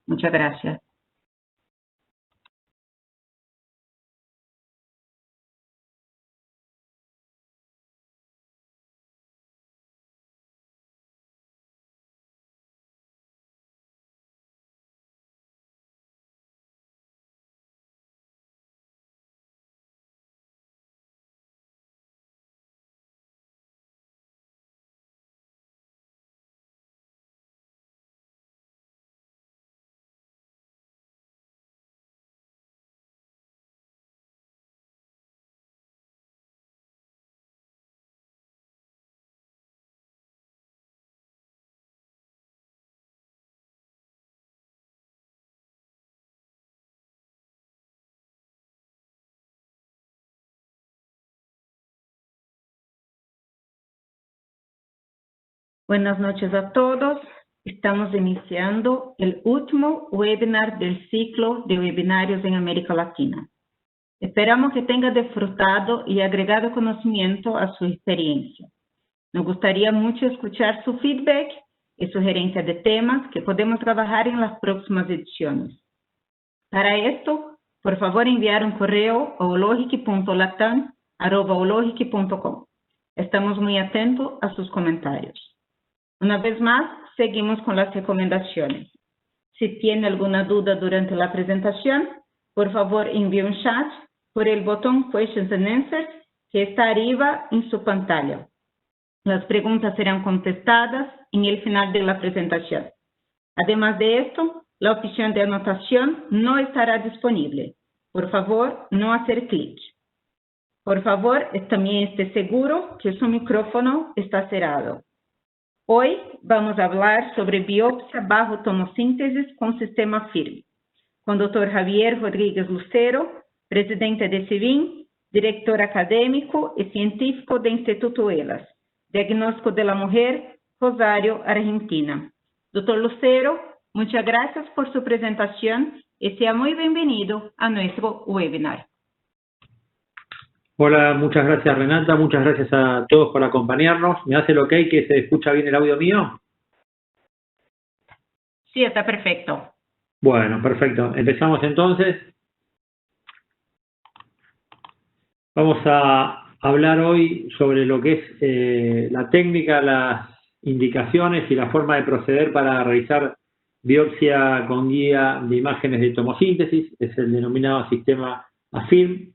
Muchas gracias. Buenas noches a todos. Estamos iniciando el último webinar del ciclo de webinarios en América Latina. Esperamos que tenga disfrutado y agregado conocimiento a su experiencia. Nos gustaría mucho escuchar su feedback y sugerencias de temas que podemos trabajar en las próximas ediciones. Para esto, por favor enviar un correo a ologic.latam@ologic.com. Estamos muy atentos a sus comentarios. Una vez más, seguimos con las recomendaciones. Si tiene alguna duda durante la presentación, por favor envíe un chat por el botón Questions and Answers que está arriba en su pantalla. Las preguntas serán contestadas en el final de la presentación. Además de esto, la opción de anotación no estará disponible. Por favor, no hacer clic. Por favor, también esté seguro que su micrófono está cerrado. Hoy vamos a hablar sobre biopsia bajo tomosíntesis con sistema FIRM, con Dr. Javier Rodríguez Lucero, presidente de CIVIM, director académico y científico de Instituto ELAS, Diagnóstico de la Mujer, Rosario, Argentina. Dr. Lucero, muchas gracias por su presentación y sea muy bienvenido a nuestro webinar. Hola, muchas gracias Renata, muchas gracias a todos por acompañarnos. ¿Me hace el ok que se escucha bien el audio mío? Sí, está perfecto. Bueno, perfecto. Empezamos entonces. Vamos a hablar hoy sobre lo que es la técnica, las indicaciones y la forma de proceder para realizar biopsia con guía de imágenes de tomosíntesis. Es el denominado sistema AFIRM.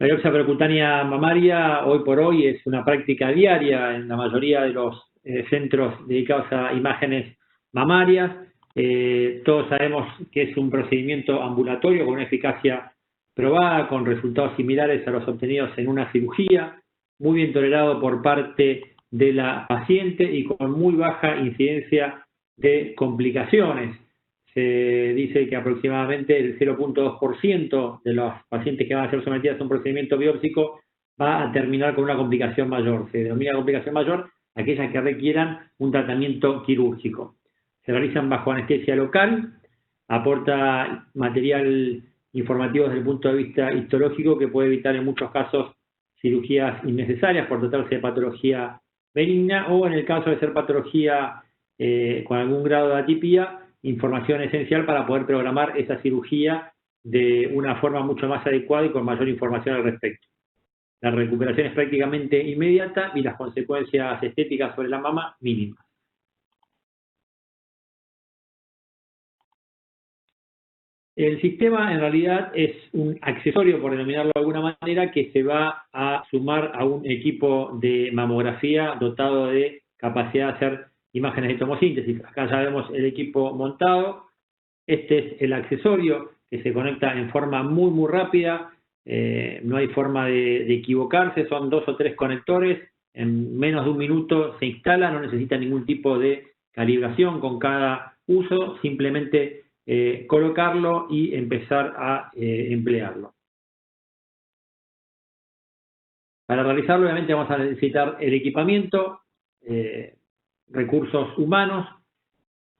La biopsia percutánea mamaria hoy por hoy es una práctica diaria en la mayoría de los centros dedicados a imágenes mamarias. Todos sabemos que es un procedimiento ambulatorio con una eficacia probada, con resultados similares a los obtenidos en una cirugía, muy bien tolerado por parte de la paciente y con muy baja incidencia de complicaciones. Se dice que aproximadamente el 0.2% de los pacientes que van a ser sometidos a un procedimiento biópsico va a terminar con una complicación mayor. Se denomina complicación mayor aquellas que requieran un tratamiento quirúrgico. Se realizan bajo anestesia local, aporta material informativo desde el punto de vista histológico que puede evitar en muchos casos cirugías innecesarias por tratarse de patología benigna o en el caso de ser patología con algún grado de atipia, información esencial para poder programar esa cirugía de una forma mucho más adecuada y con mayor información al respecto. La recuperación es prácticamente inmediata y las consecuencias estéticas sobre la mama mínimas. El sistema en realidad es un accesorio, por denominarlo de alguna manera, que se va a sumar a un equipo de mamografía dotado de capacidad de hacer imágenes de tomosíntesis. Acá ya vemos el equipo montado. Este es el accesorio que se conecta en forma muy rápida. No hay forma de equivocarse. Son 2 o 3 conectores. En menos de un minuto se instala. No necesita ningún tipo de calibración con cada uso. Simplemente colocarlo y empezar a emplearlo. Para realizarlo, obviamente, vamos a necesitar el equipamiento, recursos humanos,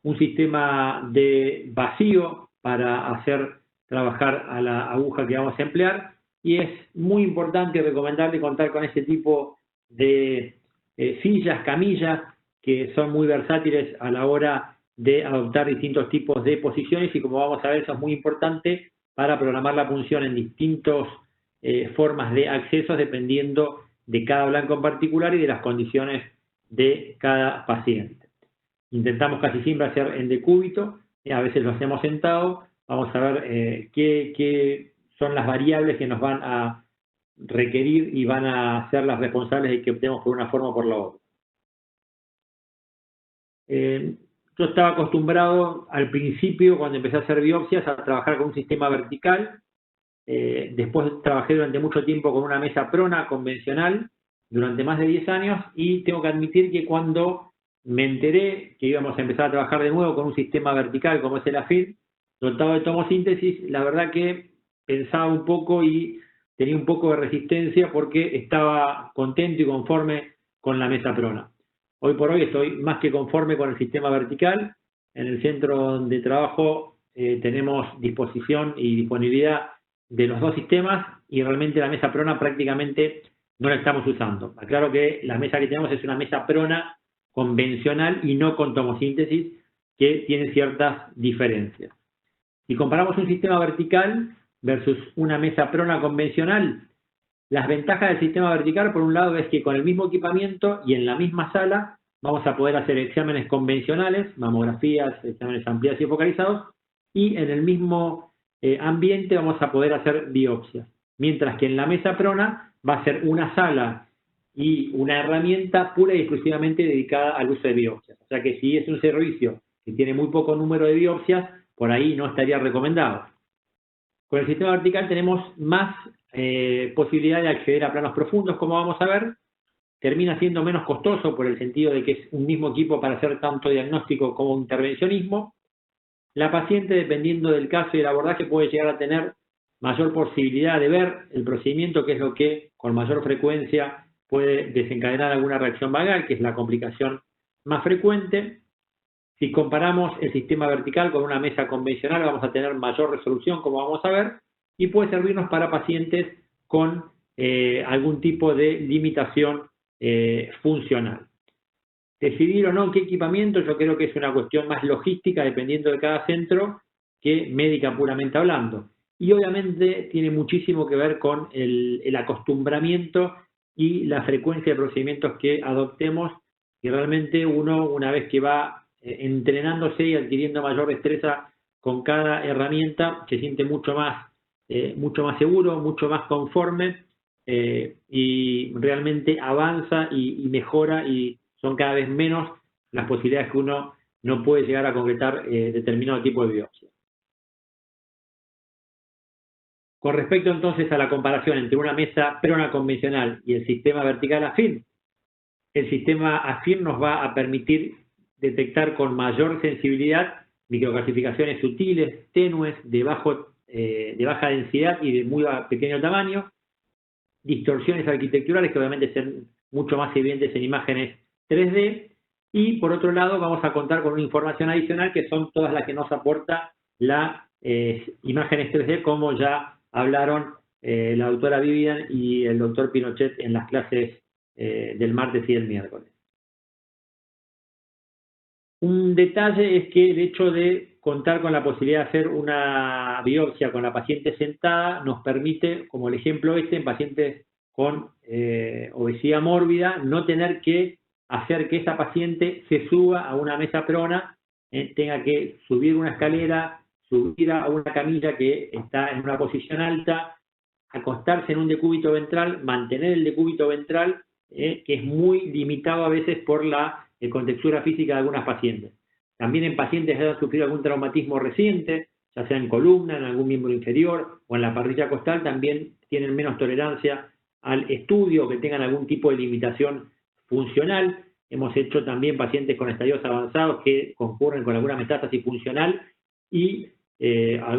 un sistema de vacío para hacer trabajar a la aguja que vamos a emplear y es muy importante y recomendable contar con este tipo de sillas, camillas que son muy versátiles a la hora de adoptar distintos tipos de posiciones y, como vamos a ver, eso es muy importante para programar la punción en distintas formas de accesos dependiendo de cada blanco en particular y de las condiciones de cada paciente. Intentamos casi siempre hacer en decúbito, a veces lo hacemos sentado. Vamos a ver qué son las variables que nos van a requerir y van a ser las responsables de que optemos por una forma o por la otra. Yo estaba acostumbrado al principio, cuando empecé a hacer biopsias, a trabajar con un sistema vertical. Después trabajé durante mucho tiempo con una mesa prona convencional, durante más de 10 años, y tengo que admitir que cuando me enteré que íbamos a empezar a trabajar de nuevo con un sistema vertical como es el AFIR, dotado de tomosíntesis, la verdad que pensaba un poco y tenía un poco de resistencia porque estaba contento y conforme con la mesa prona. Hoy por hoy estoy más que conforme con el sistema vertical. En el centro donde trabajo tenemos disposición y disponibilidad de los dos sistemas y realmente la mesa prona prácticamente no la estamos usando. Aclaro que la mesa que tenemos es una mesa prona convencional y no con tomosíntesis, que tiene ciertas diferencias. Si comparamos un sistema vertical versus una mesa prona convencional, las ventajas del sistema vertical, por un lado, es que con el mismo equipamiento y en la misma sala vamos a poder hacer exámenes convencionales, mamografías, exámenes ampliados y focalizados, y en el mismo ambiente vamos a poder hacer biopsias. Mientras que en la mesa prona va a ser una sala y una herramienta pura y exclusivamente dedicada al uso de biopsias. O sea que si es un servicio que tiene muy poco número de biopsias, por ahí no estaría recomendado. Con el sistema vertical tenemos más posibilidad de acceder a planos profundos, como vamos a ver. Termina siendo menos costoso por el sentido de que es un mismo equipo para hacer tanto diagnóstico como intervencionismo. La paciente, dependiendo del caso y del abordaje, puede llegar a tener mayor posibilidad de ver el procedimiento, que es lo que con mayor frecuencia puede desencadenar alguna reacción vagal, que es la complicación más frecuente. Si comparamos el sistema vertical con una mesa convencional, vamos a tener mayor resolución, como vamos a ver, y puede servirnos para pacientes con algún tipo de limitación funcional. Decidir o no qué equipamiento, yo creo que es una cuestión más logística, dependiendo de cada centro, que médica puramente hablando. Y obviamente tiene muchísimo que ver con el acostumbramiento y la frecuencia de procedimientos que adoptemos, y realmente uno, una vez que va entrenándose y adquiriendo mayor destreza con cada herramienta, se siente mucho más seguro, mucho más conforme, y realmente avanza y mejora, y son cada vez menos las posibilidades que uno no puede llegar a concretar determinado tipo de biopsia. Con respecto entonces a la comparación entre una mesa prona convencional y el sistema vertical AFIR, el sistema AFIR nos va a permitir detectar con mayor sensibilidad microcalcificaciones sutiles, tenues, de baja densidad y de muy pequeño tamaño, distorsiones arquitecturales que obviamente son mucho más evidentes en imágenes 3D, y por otro lado vamos a contar con una información adicional que son todas las que nos aporta las imágenes 3D, como ya hablaron la doctora Vivian y el doctor Pinochet en las clases del martes y del miércoles. Un detalle es que el hecho de contar con la posibilidad de hacer una biopsia con la paciente sentada nos permite, como el ejemplo en pacientes con obesidad mórbida, no tener que hacer que esa paciente se suba a una mesa prona, tenga que subir una escalera, subir a una camilla que está en una posición alta, acostarse en un decúbito ventral, mantener el decúbito ventral, que es muy limitado a veces por la contextura física de algunas pacientes. También en pacientes que hayan sufrido algún traumatismo reciente, ya sea en columna, en algún miembro inferior o en la parrilla costal, también tienen menos tolerancia al estudio, que tengan algún tipo de limitación funcional. Hemos hecho también pacientes con estadios avanzados que concurren con alguna metástasis funcional y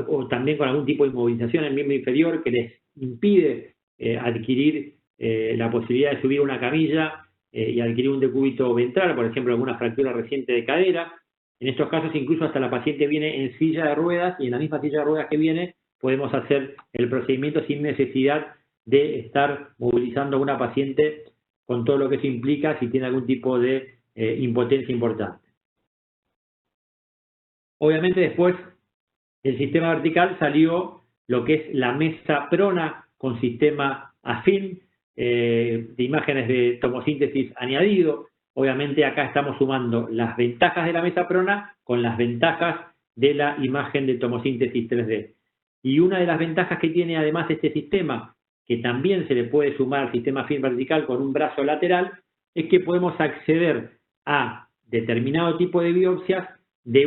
o también con algún tipo de inmovilización en el miembro inferior que les impide adquirir la posibilidad de subir una camilla y adquirir un decúbito ventral, por ejemplo, alguna fractura reciente de cadera. En estos casos incluso hasta la paciente viene en silla de ruedas, y en la misma silla de ruedas que viene podemos hacer el procedimiento sin necesidad de estar movilizando a una paciente con todo lo que eso implica si tiene algún tipo de impotencia importante. Obviamente después del sistema vertical salió lo que es la mesa prona con sistema afín, de imágenes de tomosíntesis añadido. Obviamente acá estamos sumando las ventajas de la mesa prona con las ventajas de la imagen de tomosíntesis 3D. Y una de las ventajas que tiene además este sistema, que también se le puede sumar al sistema afín vertical con un brazo lateral, es que podemos acceder a determinado tipo de biopsias de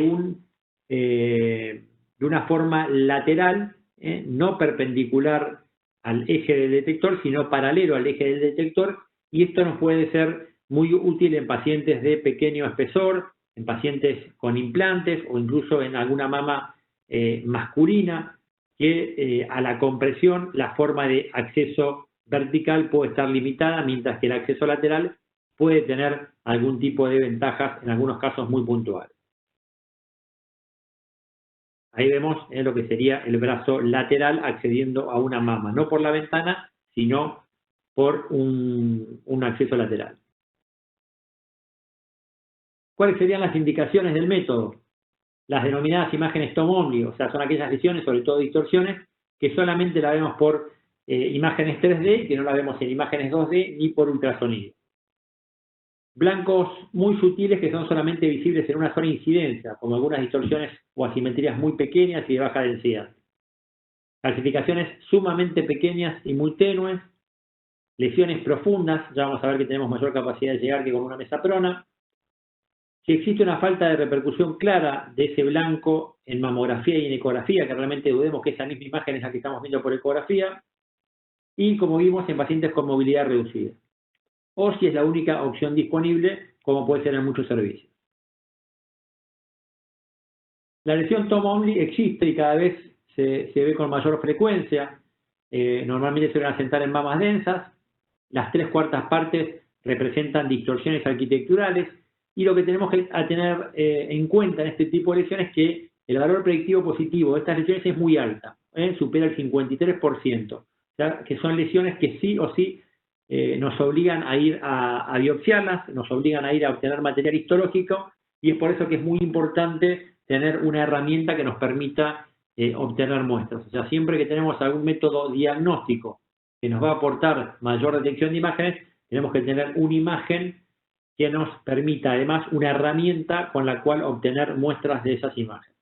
una forma lateral, no perpendicular al eje del detector, sino paralelo al eje del detector, y esto nos puede ser muy útil en pacientes de pequeño espesor, en pacientes con implantes o incluso en alguna mama masculina, que a la compresión la forma de acceso vertical puede estar limitada, mientras que el acceso lateral puede tener algún tipo de ventajas en algunos casos muy puntuales. Ahí vemos lo que sería el brazo lateral accediendo a una mama, no por la ventana, sino por un acceso lateral. ¿Cuáles serían las indicaciones del método? Las denominadas imágenes TOM-ONLY, o sea, son aquellas lesiones, sobre todo distorsiones, que solamente la vemos por imágenes 3D, que no la vemos en imágenes 2D ni por ultrasonido. Blancos muy sutiles que son solamente visibles en una sola incidencia, como algunas distorsiones o asimetrías muy pequeñas y de baja densidad. Calcificaciones sumamente pequeñas y muy tenues. Lesiones profundas, ya vamos a ver que tenemos mayor capacidad de llegar que con una mesa prona. Si existe una falta de repercusión clara de ese blanco en mamografía y en ecografía, que realmente dudemos que esa misma imagen es la que estamos viendo por ecografía, y como vimos en pacientes con movilidad reducida. O si es la única opción disponible, como puede ser en muchos servicios. La lesión TOM-ONLY existe y cada vez se ve con mayor frecuencia. Normalmente se suelen asentar en mamas densas. Las 3/4 partes representan distorsiones arquitecturales. Y lo que tenemos que tener en cuenta en este tipo de lesiones es que el valor predictivo positivo de estas lesiones es muy alta, supera el 53%. O sea, que son lesiones que sí o sí nos obligan a ir a biopsiarlas, nos obligan a ir a obtener material histológico, y es por eso que es muy importante tener una herramienta que nos permita obtener muestras. O sea, siempre que tenemos algún método diagnóstico que nos va a aportar mayor detección de imágenes, tenemos que tener una imagen que nos permita además una herramienta con la cual obtener muestras de esas imágenes.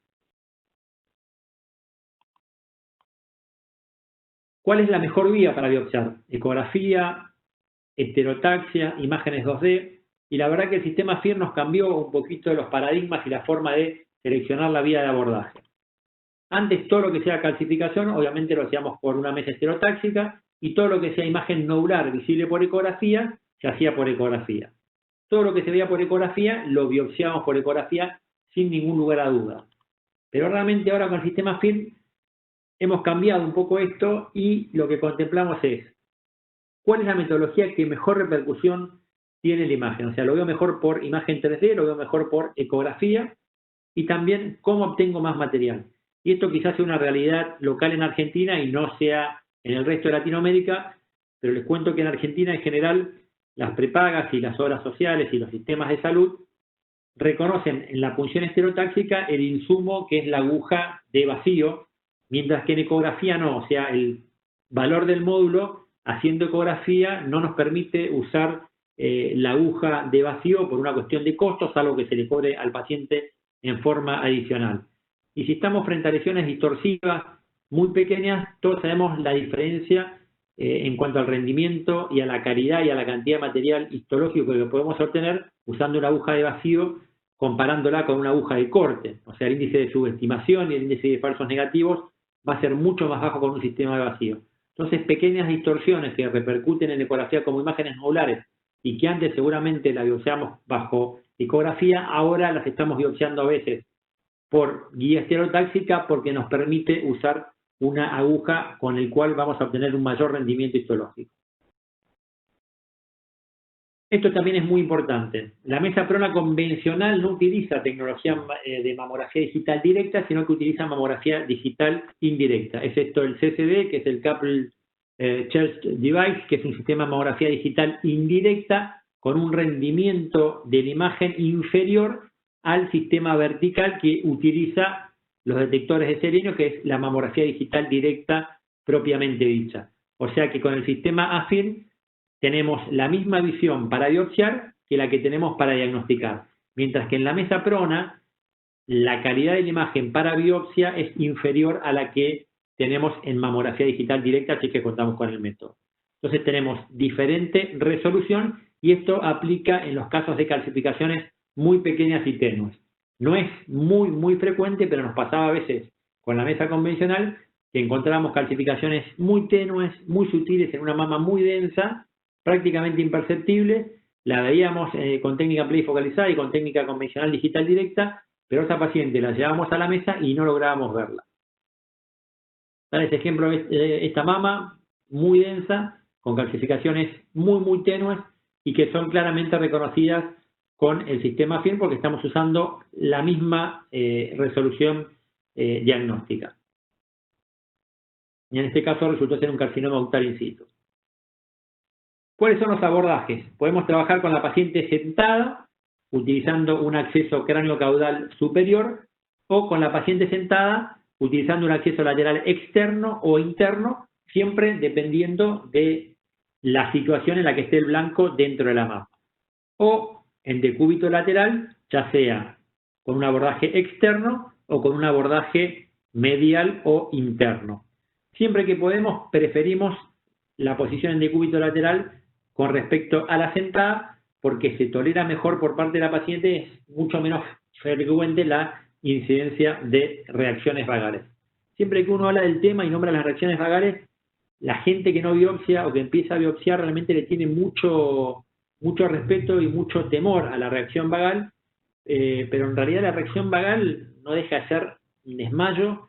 ¿Cuál es la mejor vía para biopsiar? Ecografía, heterotaxia, imágenes 2D, y la verdad que el sistema FIR nos cambió un poquito los paradigmas y la forma de seleccionar la vía de abordaje. Antes todo lo que sea calcificación, obviamente lo hacíamos por una mesa heterotáxica, y todo lo que sea imagen nodular visible por ecografía, se hacía por ecografía. Todo lo que se veía por ecografía, lo biopsiamos por ecografía sin ningún lugar a duda. Pero realmente ahora con el sistema FIR hemos cambiado un poco esto y lo que contemplamos es cuál es la metodología que mejor repercusión tiene la imagen. O sea, lo veo mejor por imagen 3D, lo veo mejor por ecografía, y también cómo obtengo más material. Y esto quizás sea una realidad local en Argentina y no sea en el resto de Latinoamérica, pero les cuento que en Argentina en general las prepagas y las obras sociales y los sistemas de salud reconocen en la punción estereotáxica el insumo que es la aguja de vacío, mientras que en ecografía no. O sea, el valor del módulo haciendo ecografía no nos permite usar la aguja de vacío por una cuestión de costos, algo que se le cobre al paciente en forma adicional. Y si estamos frente a lesiones distorsivas muy pequeñas, todos sabemos la diferencia en cuanto al rendimiento y a la calidad y a la cantidad de material histológico que podemos obtener usando una aguja de vacío comparándola con una aguja de corte. O sea, el índice de subestimación y el índice de falsos negativos va a ser mucho más bajo con un sistema de vacío. Entonces, pequeñas distorsiones que repercuten en ecografía como imágenes nodulares y que antes seguramente la biopsiamos bajo ecografía, ahora las estamos biopsiando a veces por guía estereotáxica porque nos permite usar una aguja con el cual vamos a obtener un mayor rendimiento histológico. Esto también es muy importante. La mesa prona convencional no utiliza tecnología de mamografía digital directa, sino que utiliza mamografía digital indirecta. Es esto el CCD, que es el Coupled Chest Device, que es un sistema de mamografía digital indirecta con un rendimiento de la imagen inferior al sistema vertical que utiliza los detectores de selenio, que es la mamografía digital directa propiamente dicha. O sea que con el sistema AFIRM tenemos la misma visión para biopsiar que la que tenemos para diagnosticar, mientras que en la mesa prona la calidad de la imagen para biopsia es inferior a la que tenemos en mamografía digital directa, así que contamos con el método. Entonces tenemos diferente resolución y esto aplica en los casos de calcificaciones muy pequeñas y tenues. No es muy frecuente, pero nos pasaba a veces con la mesa convencional que encontrábamos calcificaciones muy tenues, muy sutiles en una mama muy densa, prácticamente imperceptible. La veíamos con técnica plurifocalizada y con técnica convencional digital directa, pero a esa paciente la llevábamos a la mesa y no lográbamos verla. Tal este ejemplo es esta mama muy densa, con calcificaciones muy tenues y que son claramente reconocidas con el sistema AFIRM porque estamos usando la misma resolución diagnóstica. Y en este caso resultó ser un carcinoma ductal in situ. ¿Cuáles son los abordajes? Podemos trabajar con la paciente sentada, utilizando un acceso cráneo-caudal superior, o con la paciente sentada, utilizando un acceso lateral externo o interno, siempre dependiendo de la situación en la que esté el blanco dentro de la mama. O en decúbito lateral, ya sea con un abordaje externo o con un abordaje medial o interno. Siempre que podemos, preferimos la posición en decúbito lateral con respecto a la sentada, porque se tolera mejor por parte de la paciente, es mucho menos frecuente la incidencia de reacciones vagales. Siempre que uno habla del tema y nombra las reacciones vagales, la gente que no biopsia o que empieza a biopsiar realmente le tiene mucho respeto y mucho temor a la reacción vagal, pero en realidad la reacción vagal no deja de ser un desmayo,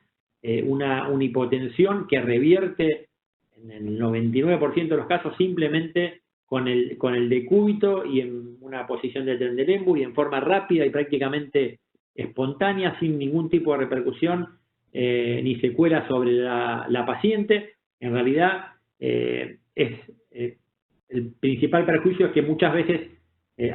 una hipotensión que revierte en el 99% de los casos simplemente con el decúbito y en una posición de Trendelenburg y en forma rápida y prácticamente espontánea, sin ningún tipo de repercusión ni secuela sobre la paciente. En realidad, el principal perjuicio es que muchas veces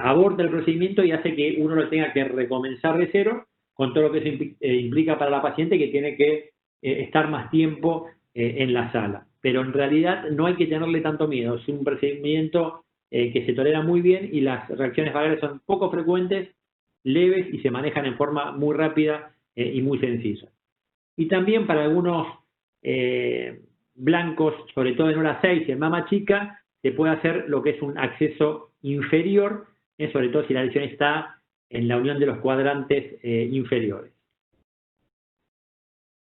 aborta el procedimiento y hace que uno lo tenga que recomenzar de cero, con todo lo que eso implica para la paciente, que tiene que estar más tiempo en la sala. Pero en realidad no hay que tenerle tanto miedo, es un procedimiento que se tolera muy bien y las reacciones vagales son poco frecuentes, leves y se manejan en forma muy rápida y muy sencilla. Y también para algunos blancos, sobre todo en hora 6 en mama chica, se puede hacer lo que es un acceso inferior, sobre todo si la lesión está en la unión de los cuadrantes inferiores.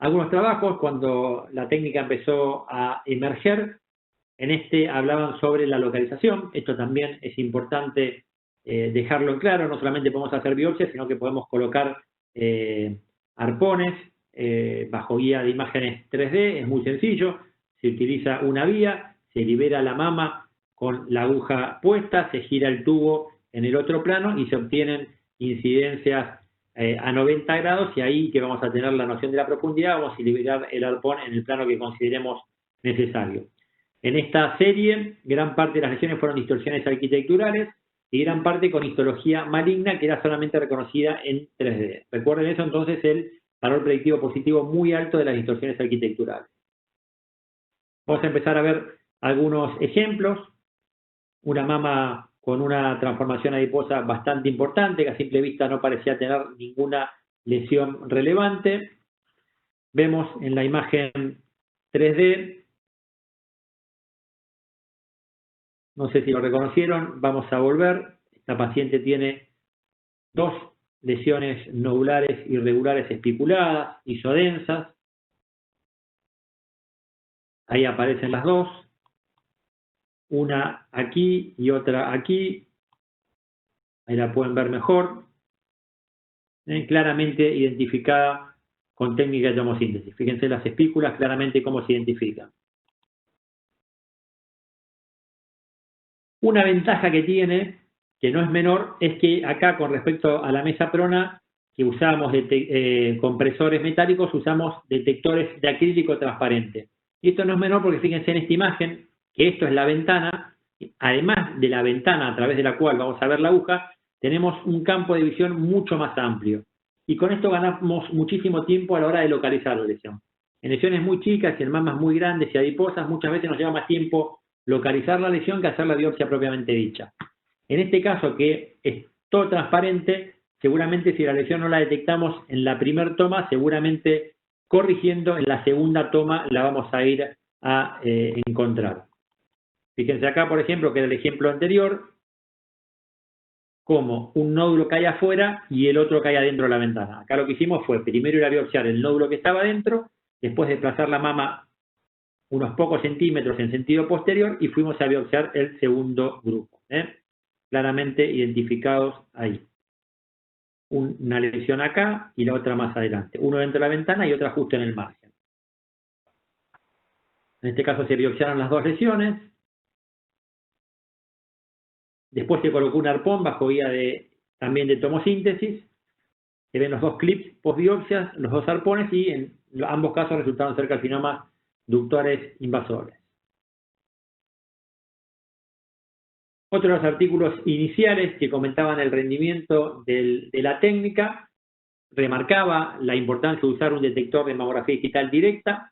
Algunos trabajos, cuando la técnica empezó a emerger, en este hablaban sobre la localización. Esto también es importante dejarlo en claro. No solamente podemos hacer biopsias, sino que podemos colocar arpones bajo guía de imágenes 3D. Es muy sencillo. Se utiliza una vía, se libera la mama con la aguja puesta, se gira el tubo en el otro plano y se obtienen incidencias a 90 grados, y ahí que vamos a tener la noción de la profundidad, vamos a liberar el arpón en el plano que consideremos necesario. En esta serie, gran parte de las lesiones fueron distorsiones arquitecturales y gran parte con histología maligna que era solamente reconocida en 3D. Recuerden eso, entonces, el valor predictivo positivo muy alto de las distorsiones arquitecturales. Vamos a empezar a ver algunos ejemplos. Una mama con una transformación adiposa bastante importante, que a simple vista no parecía tener ninguna lesión relevante. Vemos en la imagen 3D, no sé si lo reconocieron, vamos a volver. Esta paciente tiene dos lesiones nodulares irregulares espiculadas, isodensas. Ahí aparecen las dos. Una aquí y otra aquí. Ahí la pueden ver mejor. Claramente identificada con técnica de tomosíntesis. Fíjense las espículas, claramente cómo se identifican. Una ventaja que tiene, que no es menor, es que acá con respecto a la mesa prona, que usábamos compresores metálicos, usamos detectores de acrílico transparente. Y esto no es menor porque fíjense en esta imagen, que esto es la ventana, además de la ventana a través de la cual vamos a ver la aguja, tenemos un campo de visión mucho más amplio. Y con esto ganamos muchísimo tiempo a la hora de localizar la lesión. En lesiones muy chicas y en mamas muy grandes y adiposas, muchas veces nos lleva más tiempo localizar la lesión que hacer la biopsia propiamente dicha. En este caso, que es todo transparente, seguramente si la lesión no la detectamos en la primera toma, seguramente corrigiendo en la segunda toma la vamos a ir a encontrar. Fíjense acá, por ejemplo, que era el ejemplo anterior, como un nódulo cae afuera y el otro cae adentro de la ventana. Acá lo que hicimos fue primero ir a biopsiar el nódulo que estaba adentro, después desplazar la mama unos pocos centímetros en sentido posterior y fuimos a biopsiar el segundo grupo. Claramente identificados ahí. Una lesión acá y la otra más adelante. Uno dentro de la ventana y otra justo en el margen. En este caso se biopsiaron las dos lesiones. Después se colocó un arpón bajo guía también de tomosíntesis. Se ven los dos clips post-biopsias, los dos arpones, y en ambos casos resultaron ser carcinomas ductores invasores. Otro de los artículos iniciales que comentaban el rendimiento de la técnica remarcaba la importancia de usar un detector de mamografía digital directa,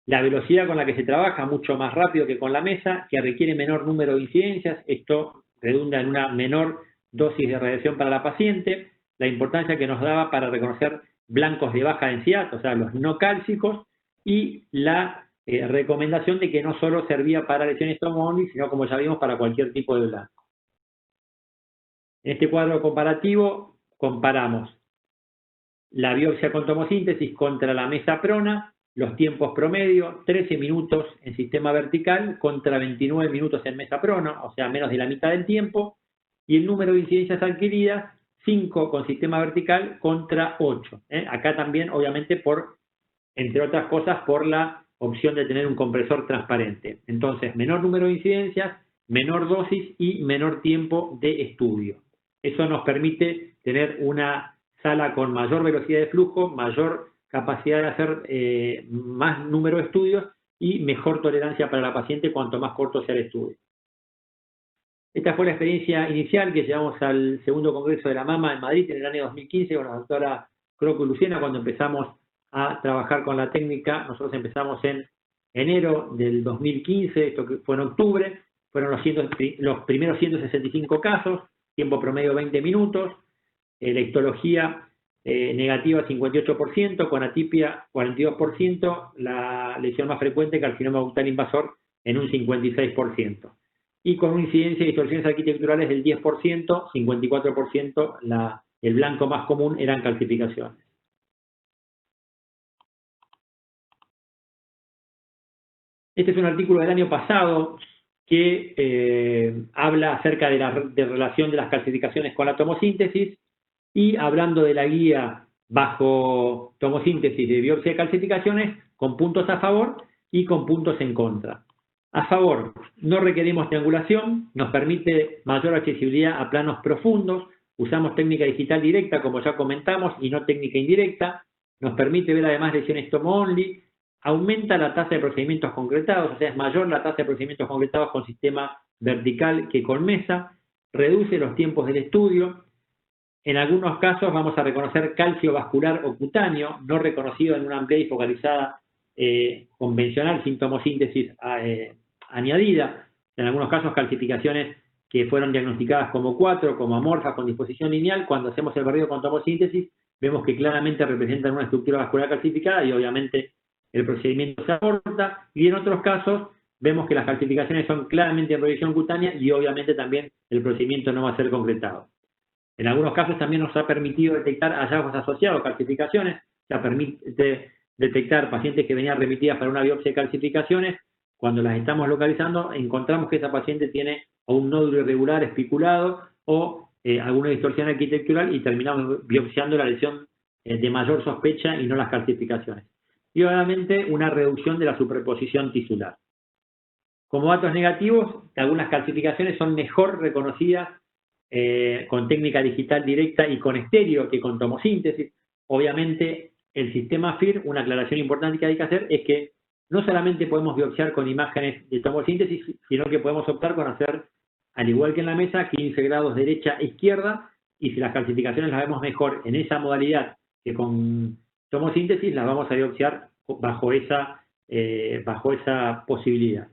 la velocidad con la que se trabaja, mucho más rápido que con la mesa, que requiere menor número de incidencias, esto redunda en una menor dosis de radiación para la paciente, la importancia que nos daba para reconocer blancos de baja densidad, o sea, los no cálcicos, y la recomendación de que no solo servía para lesiones tomo-only, sino, como ya vimos, para cualquier tipo de blanco. En este cuadro comparativo comparamos la biopsia con tomosíntesis contra la mesa prona, los tiempos promedio, 13 minutos en sistema vertical contra 29 minutos en mesa prona, o sea, menos de la mitad del tiempo, y el número de incidencias adquiridas, 5 con sistema vertical contra 8. Acá también, obviamente, entre otras cosas, por la opción de tener un compresor transparente. Entonces, menor número de incidencias, menor dosis y menor tiempo de estudio. Eso nos permite tener una sala con mayor velocidad de flujo, mayor capacidad de hacer más número de estudios y mejor tolerancia para la paciente cuanto más corto sea el estudio. Esta fue la experiencia inicial que llevamos al segundo Congreso de la Mama en Madrid en el año 2015 con la doctora Croco y Lucena, cuando empezamos a trabajar con la técnica. Nosotros empezamos en enero del 2015, esto que fue en octubre, fueron los primeros 165 casos, tiempo promedio 20 minutos, la histología negativa 58%, con atipia 42%, la lesión más frecuente, carcinoma ductal invasor, en un 56%. Y con una incidencia de distorsiones arquitecturales del 10%, 54%, el blanco más común eran calcificaciones. Este es un artículo del año pasado que habla acerca de la relación de las calcificaciones con la tomosíntesis, y hablando de la guía bajo tomosíntesis de biopsia de calcificaciones, con puntos a favor y con puntos en contra. A favor, no requerimos triangulación, nos permite mayor accesibilidad a planos profundos, usamos técnica digital directa, como ya comentamos, y no técnica indirecta, nos permite ver además lesiones tomo-only, aumenta la tasa de procedimientos concretados, o sea, es mayor la tasa de procedimientos concretados con sistema vertical que con mesa, reduce los tiempos del estudio. En algunos casos vamos a reconocer calcio vascular o cutáneo, no reconocido en una ampliada focalizada convencional sin tomosíntesis añadida. En algunos casos calcificaciones que fueron diagnosticadas como 4, como amorfas, con disposición lineal. Cuando hacemos el barrido con tomosíntesis, vemos que claramente representan una estructura vascular calcificada y obviamente el procedimiento se aborta. Y en otros casos vemos que las calcificaciones son claramente en proyección cutánea y obviamente también el procedimiento no va a ser concretado. En algunos casos también nos ha permitido detectar hallazgos asociados a calcificaciones, o sea, permite detectar pacientes que venían remitidas para una biopsia de calcificaciones. Cuando las estamos localizando, encontramos que esa paciente tiene o un nódulo irregular especulado o alguna distorsión arquitectural y terminamos biopsiando la lesión de mayor sospecha y no las calcificaciones. Y obviamente una reducción de la superposición tisular. Como datos negativos, algunas calcificaciones son mejor reconocidas con técnica digital directa y con estéreo que con tomosíntesis. Obviamente el sistema FIR, una aclaración importante que hay que hacer es que no solamente podemos biopsiar con imágenes de tomosíntesis, sino que podemos optar con hacer, al igual que en la mesa, 15 grados derecha e izquierda, y si las calcificaciones las vemos mejor en esa modalidad que con tomosíntesis, las vamos a biopsiar bajo esa posibilidad.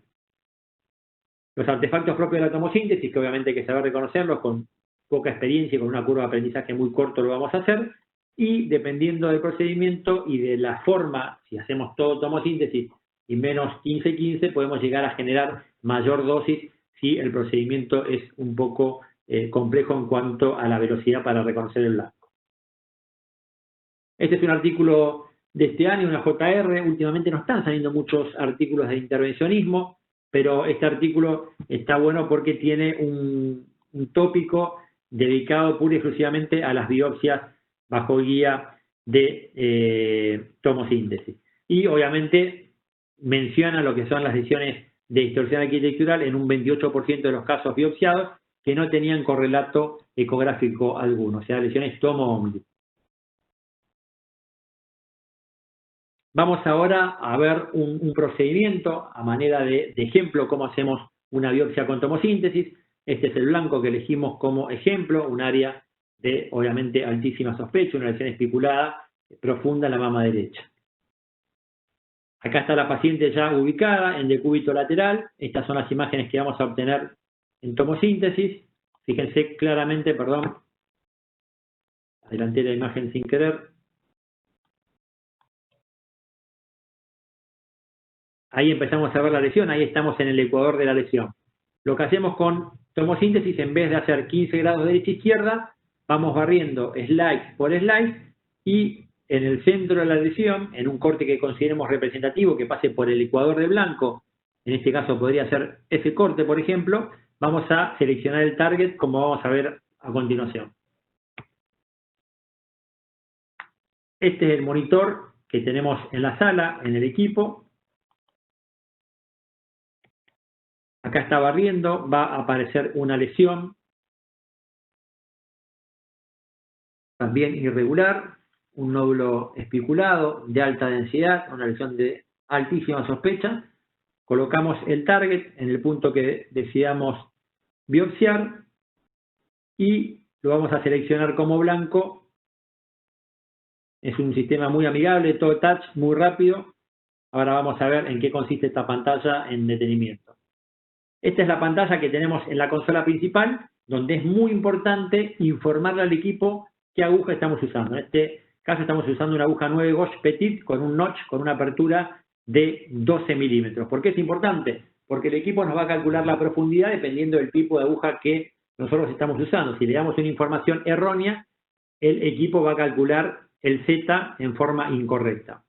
Los artefactos propios de la tomosíntesis, que obviamente hay que saber reconocerlos, con poca experiencia y con una curva de aprendizaje muy corto lo vamos a hacer, y dependiendo del procedimiento y de la forma, si hacemos todo tomosíntesis y menos 15-15, podemos llegar a generar mayor dosis si el procedimiento es un poco complejo en cuanto a la velocidad para reconocer el blanco. Este es un artículo de este año, una JR. Últimamente no están saliendo muchos artículos de intervencionismo, pero este artículo está bueno porque tiene un tópico dedicado pura y exclusivamente a las biopsias bajo guía de tomosíntesis. Y obviamente menciona lo que son las lesiones de distorsión arquitectural en un 28% de los casos biopsiados que no tenían correlato ecográfico alguno, o sea, lesiones tomo-omni. Vamos ahora a ver un procedimiento a manera de ejemplo, cómo hacemos una biopsia con tomosíntesis. Este es el blanco que elegimos como ejemplo, un área de, obviamente, altísima sospecha, una lesión espiculada profunda en la mama derecha. Acá está la paciente ya ubicada en decúbito lateral. Estas son las imágenes que vamos a obtener en tomosíntesis. Fíjense claramente, perdón, adelanté la imagen sin querer. Ahí empezamos a ver la lesión, ahí estamos en el ecuador de la lesión. Lo que hacemos con tomosíntesis, en vez de hacer 15 grados derecha-izquierda, vamos barriendo slice por slice y en el centro de la lesión, en un corte que consideremos representativo, que pase por el ecuador de blanco, en este caso podría ser ese corte, por ejemplo, vamos a seleccionar el target como vamos a ver a continuación. Este es el monitor que tenemos en la sala, en el equipo. Acá está barriendo, va a aparecer una lesión, también irregular, un nódulo espiculado de alta densidad, una lesión de altísima sospecha. Colocamos el target en el punto que decidamos biopsiar y lo vamos a seleccionar como blanco. Es un sistema muy amigable, todo touch, muy rápido. Ahora vamos a ver en qué consiste esta pantalla en detenimiento. Esta es la pantalla que tenemos en la consola principal, donde es muy importante informarle al equipo qué aguja estamos usando. En este caso estamos usando una aguja 9 gauge Petit con un notch, con una apertura de 12 milímetros. ¿Por qué es importante? Porque el equipo nos va a calcular la profundidad dependiendo del tipo de aguja que nosotros estamos usando. Si le damos una información errónea, el equipo va a calcular el Z en forma incorrecta.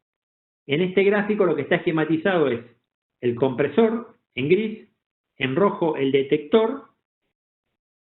En este gráfico lo que está esquematizado es el compresor en gris, en rojo el detector,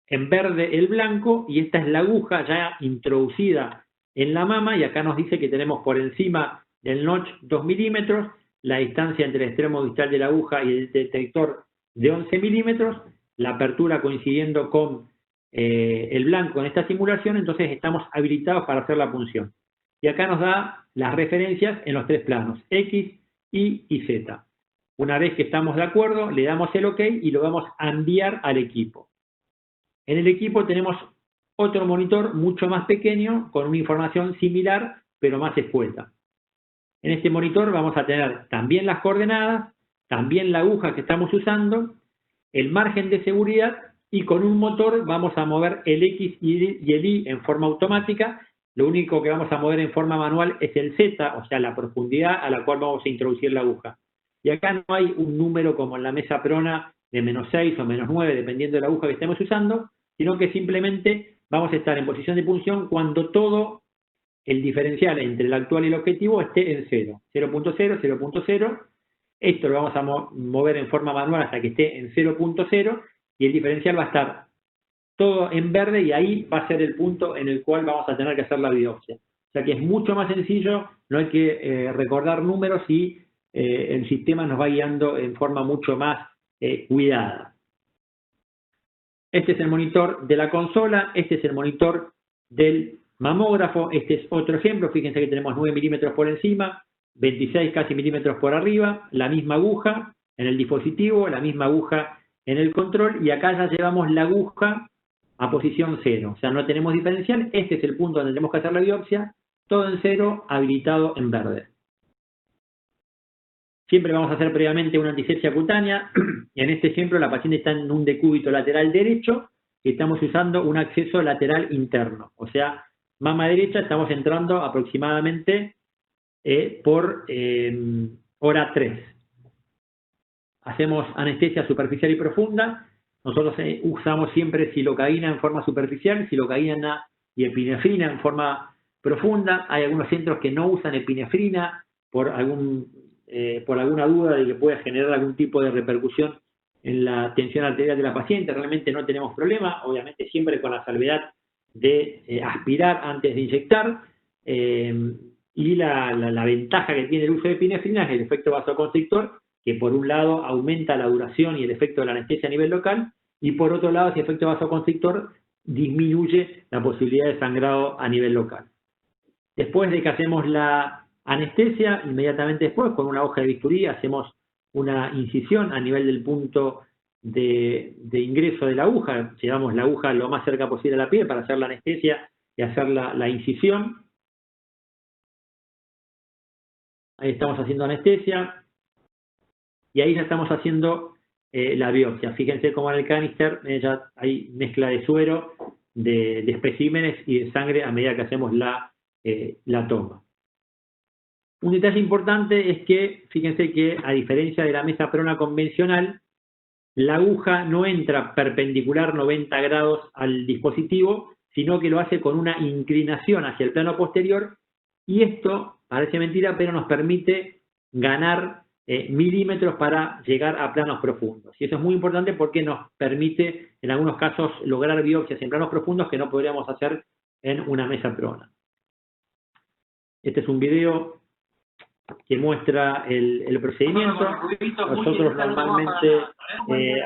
en verde el blanco, y esta es la aguja ya introducida en la mama, y acá nos dice que tenemos por encima del notch 2 milímetros, la distancia entre el extremo distal de la aguja y el detector de 11 milímetros, la apertura coincidiendo con el blanco en esta simulación, entonces estamos habilitados para hacer la punción. Y acá nos da las referencias en los tres planos, X, Y y Z. Una vez que estamos de acuerdo, le damos el OK y lo vamos a enviar al equipo. En el equipo tenemos otro monitor mucho más pequeño, con una información similar, pero más escueta. En este monitor vamos a tener también las coordenadas, también la aguja que estamos usando, el margen de seguridad, y con un motor vamos a mover el X y el Y en forma automática. Lo único que vamos a mover en forma manual es el Z, o sea, la profundidad a la cual vamos a introducir la aguja. Y acá no hay un número como en la mesa prona de -6 o -9, dependiendo de la aguja que estemos usando, sino que simplemente vamos a estar en posición de punción cuando todo el diferencial entre el actual y el objetivo esté en 0. 0.0, 0.0. Esto lo vamos a mover en forma manual hasta que esté en 0.0 y el diferencial va a estar todo en verde y ahí va a ser el punto en el cual vamos a tener que hacer la biopsia. O sea que es mucho más sencillo, no hay que recordar números y el sistema nos va guiando en forma mucho más cuidada. Este es el monitor de la consola, este es el monitor del mamógrafo, este es otro ejemplo, fíjense que tenemos 9 milímetros por encima, 26 casi milímetros por arriba, la misma aguja en el dispositivo, la misma aguja en el control, y acá ya llevamos la aguja a posición 0. O sea, no tenemos diferencial, este es el punto donde tenemos que hacer la biopsia, todo en 0, habilitado en verde. Siempre vamos a hacer previamente una antisepsia cutánea, y en este ejemplo la paciente está en un decúbito lateral derecho, y estamos usando un acceso lateral interno. O sea, mama derecha, estamos entrando aproximadamente por hora 3. Hacemos anestesia superficial y profunda. Nosotros usamos siempre silocaína en forma superficial, silocaína y epinefrina en forma profunda. Hay algunos centros que no usan epinefrina por alguna duda de que pueda generar algún tipo de repercusión en la tensión arterial de la paciente. Realmente no tenemos problema, obviamente siempre con la salvedad de aspirar antes de inyectar. Y la ventaja que tiene el uso de epinefrina es el efecto vasoconstrictor, que por un lado aumenta la duración y el efecto de la anestesia a nivel local, y por otro lado ese efecto vasoconstrictor disminuye la posibilidad de sangrado a nivel local. Después de que hacemos la anestesia, inmediatamente después, con una hoja de bisturí, hacemos una incisión a nivel del punto de ingreso de la aguja. Llevamos la aguja lo más cerca posible a la piel para hacer la anestesia y hacer la incisión. Ahí estamos haciendo anestesia. Y ahí ya estamos haciendo la biopsia. Fíjense cómo en el canister ya hay mezcla de suero, de especímenes y de sangre a medida que hacemos la toma. Un detalle importante es que, fíjense que a diferencia de la mesa prona convencional, la aguja no entra perpendicular 90 grados al dispositivo, sino que lo hace con una inclinación hacia el plano posterior, y esto, parece mentira, pero nos permite ganar milímetros para llegar a planos profundos. Y eso es muy importante porque nos permite, en algunos casos, lograr biopsias en planos profundos que no podríamos hacer en una mesa prona. Este es un video que muestra el procedimiento. Nosotros normalmente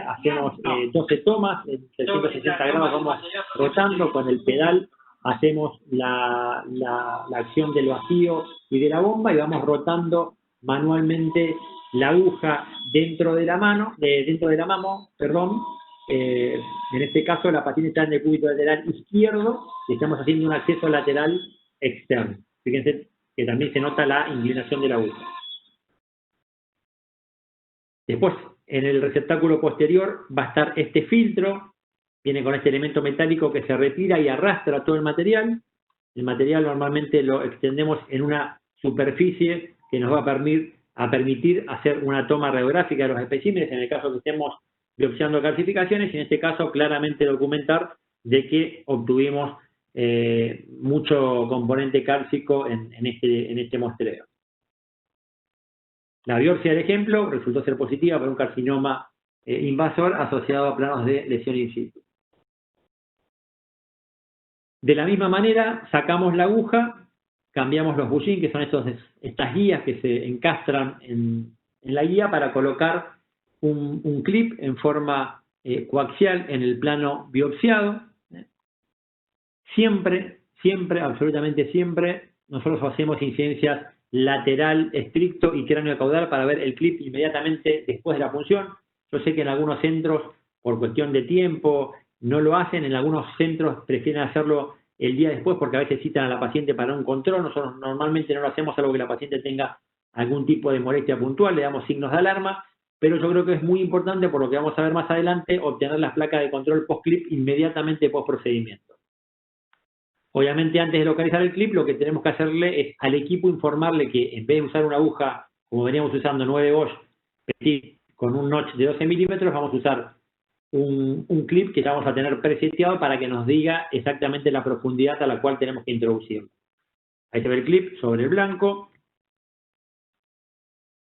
hacemos 12 tomas, en 360 grados vamos rotando con el pedal, hacemos la acción del vacío y de la bomba y vamos rotando manualmente la aguja dentro de la mano, en este caso la paciente está en el cúbito lateral izquierdo y estamos haciendo un acceso lateral externo. Fíjense que también se nota la inclinación de la aguja. Después, en el receptáculo posterior va a estar este filtro, viene con este elemento metálico que se retira y arrastra todo el material. El material normalmente lo extendemos en una superficie que nos va a permitir hacer una toma radiográfica de los especímenes en el caso que estemos biopsiando calcificaciones, y en este caso claramente documentar de que obtuvimos mucho componente cálcico en este muestreo. La biopsia del ejemplo resultó ser positiva para un carcinoma invasor asociado a planos de lesión in situ. De la misma manera, sacamos la aguja, cambiamos los bullín, que son estas guías que se encastran en la guía para colocar un clip en forma coaxial en el plano biopsiado. Siempre, absolutamente siempre, nosotros hacemos incidencias lateral estricto y cráneo caudal para ver el clip inmediatamente después de la punción. Yo sé que en algunos centros, por cuestión de tiempo, no lo hacen. En algunos centros prefieren hacerlo el día después porque a veces citan a la paciente para un control. Nosotros normalmente no lo hacemos salvo que la paciente tenga algún tipo de molestia puntual, le damos signos de alarma, pero yo creo que es muy importante, por lo que vamos a ver más adelante, obtener las placas de control post-clip inmediatamente post-procedimiento. Obviamente, antes de localizar el clip, lo que tenemos que hacerle es al equipo informarle que en vez de usar una aguja, como veníamos usando 9 Bosch, con un notch de 12 milímetros, vamos a usar un clip que vamos a tener preseteado para que nos diga exactamente la profundidad a la cual tenemos que introducirlo. Ahí se ve el clip sobre el blanco.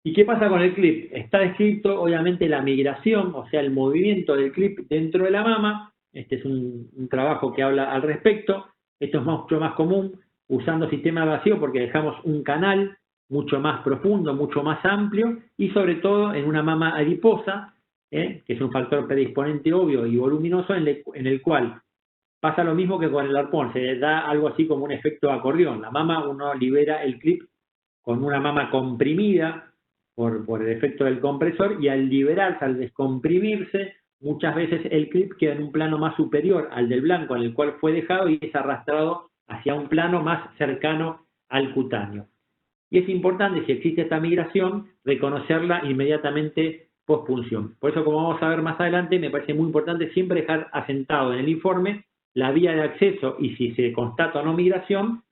¿Y qué pasa con el clip? Está descrito, obviamente, la migración, o sea, el movimiento del clip dentro de la mama. Este es un trabajo que habla al respecto. Esto es mucho más común usando sistema de vacío porque dejamos un canal mucho más profundo, mucho más amplio y sobre todo en una mama adiposa, que es un factor predisponente obvio y voluminoso en el cual pasa lo mismo que con el arpón, se da algo así como un efecto acordeón. La mama uno libera el clip con una mama comprimida por el efecto del compresor, y al liberarse, al descomprimirse, muchas veces el clip queda en un plano más superior al del blanco en el cual fue dejado y es arrastrado hacia un plano más cercano al cutáneo. Y es importante, si existe esta migración, reconocerla inmediatamente pospunción. Por eso, como vamos a ver más adelante, me parece muy importante siempre dejar asentado en el informe la vía de acceso y si se constata o no migración,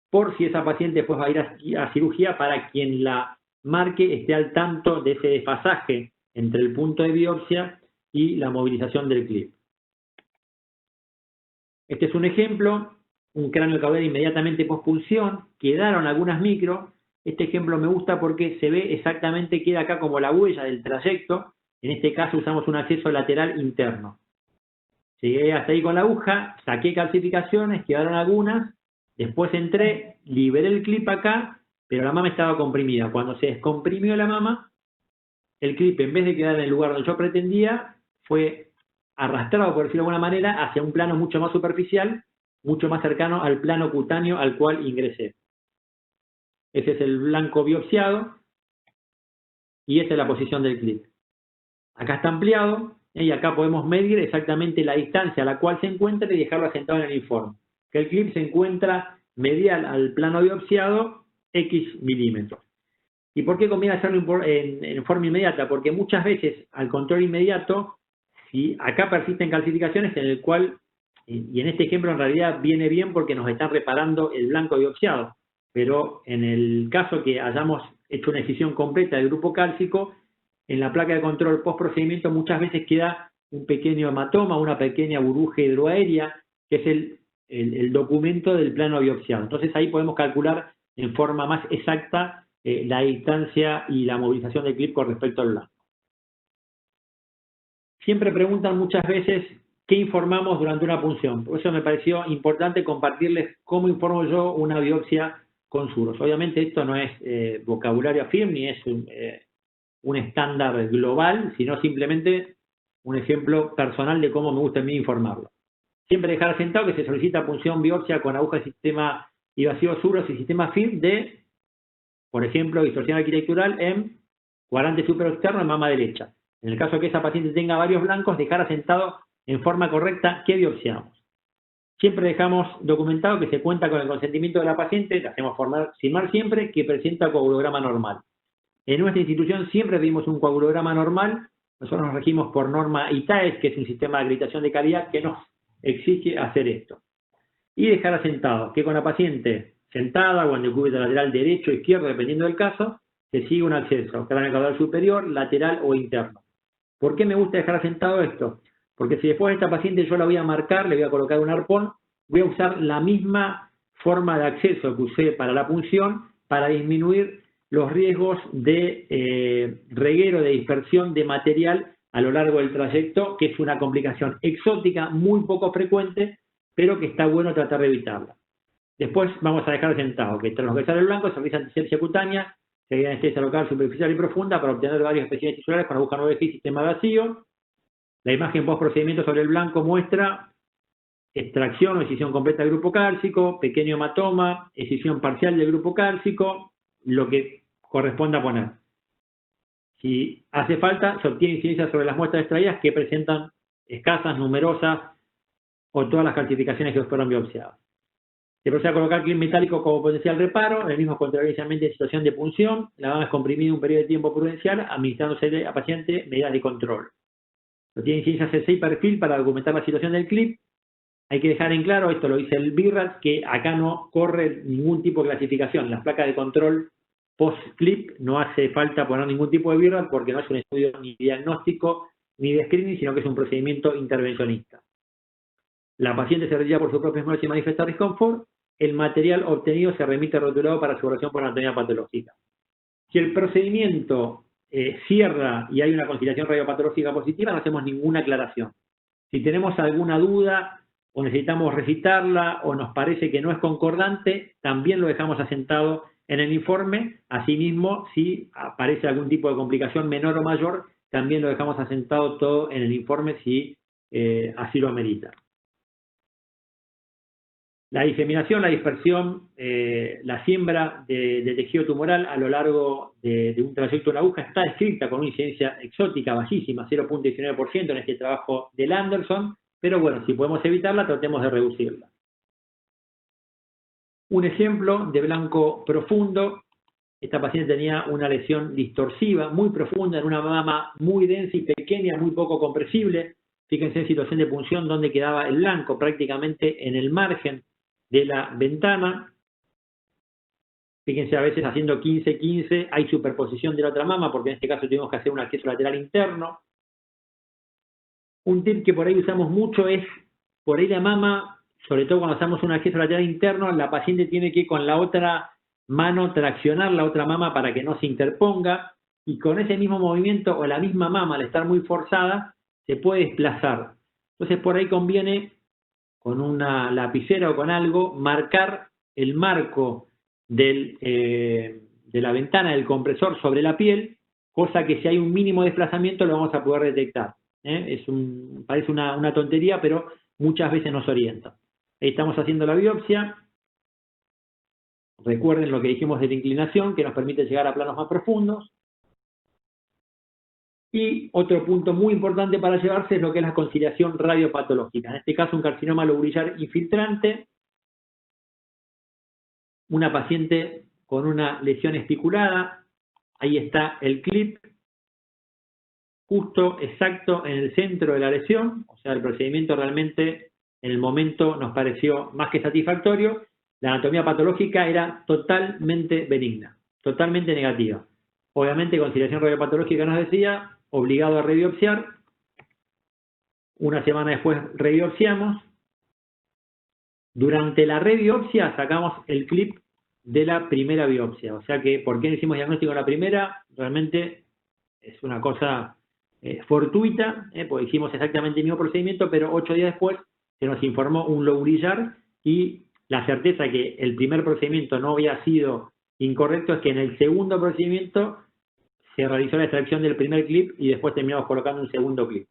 por si esa paciente después va a ir a cirugía, para quien la marque esté al tanto de ese desfasaje entre el punto de biopsia y la movilización del clip. Este es un ejemplo, un cráneo caudal inmediatamente pospunción, quedaron algunas micro. Este ejemplo me gusta porque se ve exactamente, queda acá como la huella del trayecto. En este caso usamos un acceso lateral interno. Llegué hasta ahí con la aguja, saqué calcificaciones, quedaron algunas, después entré, liberé el clip acá, pero la mama estaba comprimida. Cuando se descomprimió la mama, el clip, en vez de quedar en el lugar donde yo pretendía, fue arrastrado, por decirlo de alguna manera, hacia un plano mucho más superficial, mucho más cercano al plano cutáneo al cual ingresé. Ese es el blanco biopsiado y esa es la posición del clip. Acá está ampliado y acá podemos medir exactamente la distancia a la cual se encuentra y dejarlo asentado en el informe. Que el clip se encuentra medial al plano biopsiado X milímetros. ¿Y por qué conviene hacerlo en forma inmediata? Porque muchas veces al control inmediato, si acá persisten calcificaciones en el cual, y en este ejemplo en realidad viene bien porque nos están reparando el blanco biopsiado, pero en el caso que hayamos hecho una excisión completa del grupo cálcico, en la placa de control post procedimiento muchas veces queda un pequeño hematoma, una pequeña burbuja hidroaérea, que es el documento del plano biopsiado. Entonces ahí podemos calcular en forma más exacta la distancia y la movilización del clip con respecto al blanco. Siempre preguntan muchas veces qué informamos durante una punción. Por eso me pareció importante compartirles cómo informo yo una biopsia con suros. Obviamente esto no es vocabulario afirme ni es un estándar global, sino simplemente un ejemplo personal de cómo me gusta a mí informarlo. Siempre dejar asentado que se solicita punción biopsia con aguja de sistema invasivo suros y sistema FIM de, por ejemplo, distorsión arquitectural en cuadrante superexterno en mama derecha. En el caso de que esa paciente tenga varios blancos, dejar asentado en forma correcta qué biopsiamos. Siempre dejamos documentado que se cuenta con el consentimiento de la paciente, le hacemos firmar siempre que presenta coagulograma normal. En nuestra institución siempre pedimos un coagulograma normal. Nosotros nos regimos por norma ITAES, que es un sistema de acreditación de calidad que nos exige hacer esto. Y dejar asentado que con la paciente sentada o en el cúbito lateral derecho o izquierdo, dependiendo del caso, se sigue un acceso, cráneo caudal superior, lateral o interno. ¿Por qué me gusta dejar asentado esto? Porque si después de esta paciente yo la voy a marcar, le voy a colocar un arpón, voy a usar la misma forma de acceso que usé para la punción para disminuir los riesgos de reguero, de dispersión de material a lo largo del trayecto, que es una complicación exótica muy poco frecuente, pero que está bueno tratar de evitarla. Después vamos a dejar sentado que transversal el blanco se realiza antisepsia cutánea, se hace anestesia local, superficial y profunda para obtener varias especies tisulares con aguja 9G y sistema vacío. La imagen post procedimiento sobre el blanco muestra extracción o excisión completa del grupo cálcico, pequeño hematoma, excisión parcial del grupo cálcico, lo que corresponda poner. Si hace falta, se obtiene incidencia sobre las muestras extraídas que presentan escasas, numerosas o todas las calcificaciones que fueron biopsiadas. Se procede a colocar clip metálico como potencial reparo, el mismo contrario inicialmente en situación de punción, la mama es comprimida un periodo de tiempo prudencial, administrándose a paciente medidas de control. Lo tiene incidencia C6 y perfil para documentar la situación del clip. Hay que dejar en claro, esto lo dice el BIRAT, que acá no corre ningún tipo de clasificación. Las placas de control post-clip no hace falta poner ningún tipo de BIRAT porque no es un estudio ni diagnóstico ni de screening, sino que es un procedimiento intervencionista. La paciente se retira por sus propios medios y manifiesta disconfort. El material obtenido se remite rotulado para su evaluación por anatomía patológica. Si el procedimiento cierra y hay una conciliación radiopatológica positiva, no hacemos ninguna aclaración. Si tenemos alguna duda o necesitamos recitarla o nos parece que no es concordante, también lo dejamos asentado en el informe. Asimismo, si aparece algún tipo de complicación menor o mayor, también lo dejamos asentado todo en el informe si así lo amerita. La diseminación, la dispersión, la siembra de tejido tumoral a lo largo de un trayecto de una aguja está descrita con una incidencia exótica bajísima, 0.19% en este trabajo del Anderson, pero bueno, si podemos evitarla, tratemos de reducirla. Un ejemplo de blanco profundo, esta paciente tenía una lesión distorsiva muy profunda en una mama muy densa y pequeña, muy poco compresible. Fíjense en situación de punción donde quedaba el blanco, prácticamente en el margen de la ventana. Fíjense a veces haciendo 15-15 hay superposición de la otra mama, porque en este caso tuvimos que hacer un acceso lateral interno. Un tip que por ahí usamos mucho es, por ahí la mama, sobre todo cuando hacemos un acceso lateral interno, la paciente tiene que con la otra mano traccionar la otra mama para que no se interponga, y con ese mismo movimiento o la misma mama, al estar muy forzada, se puede desplazar. Entonces por ahí conviene, con una lapicera o con algo, marcar el marco de la ventana del compresor sobre la piel, cosa que si hay un mínimo desplazamiento lo vamos a poder detectar. Parece una tontería, pero muchas veces nos orienta. Ahí estamos haciendo la biopsia. Recuerden lo que dijimos de la inclinación, que nos permite llegar a planos más profundos. Y otro punto muy importante para llevarse es lo que es la conciliación radiopatológica. En este caso, un carcinoma lobular infiltrante, una paciente con una lesión espiculada. Ahí está el clip, justo, exacto, en el centro de la lesión. O sea, el procedimiento realmente, en el momento, nos pareció más que satisfactorio. La anatomía patológica era totalmente benigna, totalmente negativa. Obviamente, conciliación radiopatológica nos decía, obligado a rebiopsiar. Una semana después rebiopsiamos. Durante la rebiopsia sacamos el clip de la primera biopsia. O sea que, ¿por qué no hicimos diagnóstico en la primera? Realmente es una cosa fortuita, porque hicimos exactamente el mismo procedimiento, pero 8 días después se nos informó un lobular y la certeza que el primer procedimiento no había sido incorrecto es que en el segundo procedimiento se realizó la extracción del primer clip y después terminamos colocando un segundo clip.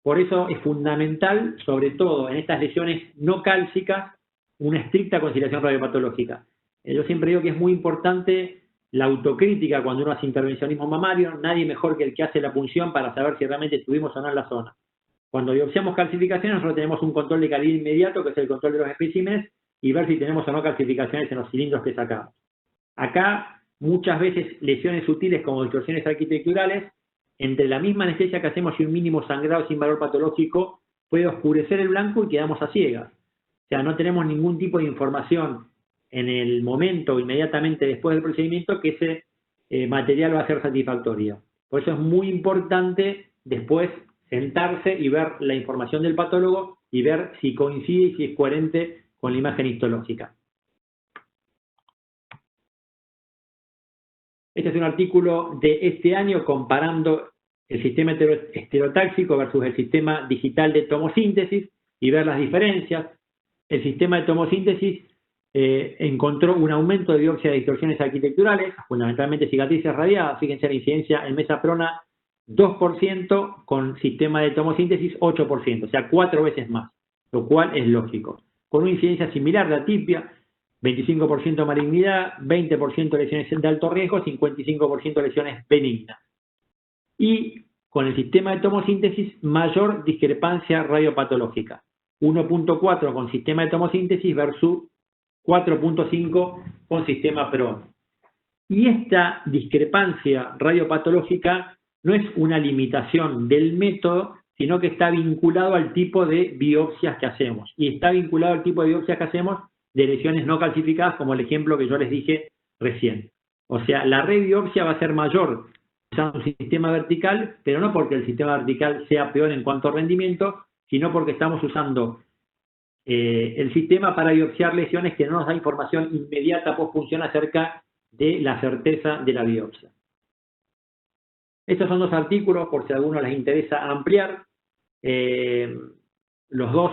Por eso es fundamental, sobre todo en estas lesiones no cálcicas, una estricta conciliación radiopatológica. Yo siempre digo que es muy importante la autocrítica cuando uno hace intervencionismo mamario. Nadie mejor que el que hace la punción para saber si realmente estuvimos o no en la zona. Cuando biopsiamos calcificaciones, nosotros tenemos un control de calidad inmediato, que es el control de los especímenes, y ver si tenemos o no calcificaciones en los cilindros que sacamos. Acá, muchas veces, lesiones sutiles como distorsiones arquitecturales, entre la misma anestesia que hacemos y un mínimo sangrado sin valor patológico, puede oscurecer el blanco y quedamos a ciegas. O sea, no tenemos ningún tipo de información en el momento o inmediatamente después del procedimiento que ese material va a ser satisfactorio. Por eso es muy importante después sentarse y ver la información del patólogo y ver si coincide y si es coherente con la imagen histológica. Este es un artículo de este año comparando el sistema estereotáxico versus el sistema digital de tomosíntesis y ver las diferencias. El sistema de tomosíntesis encontró un aumento de biopsia de distorsiones arquitecturales, fundamentalmente cicatrices radiadas. Fíjense la incidencia en mesaprona 2%, con sistema de tomosíntesis 8%, o sea 4 veces más, lo cual es lógico. Con una incidencia similar de atipia, 25% malignidad, 20% lesiones de alto riesgo, 55% lesiones benignas. Y con el sistema de tomosíntesis, mayor discrepancia radiopatológica. 1.4 con sistema de tomosíntesis versus 4.5 con sistema PRO. Y esta discrepancia radiopatológica no es una limitación del método, sino que está vinculado al tipo de biopsias que hacemos. Y está vinculado al tipo de biopsias que hacemos de lesiones no calcificadas, como el ejemplo que yo les dije recién. O sea, la rebiopsia va a ser mayor usando un sistema vertical, pero no porque el sistema vertical sea peor en cuanto a rendimiento, sino porque estamos usando el sistema para biopsiar lesiones que no nos da información inmediata postpunción acerca de la certeza de la biopsia. Estos son dos artículos, por si a alguno les interesa ampliar. Los dos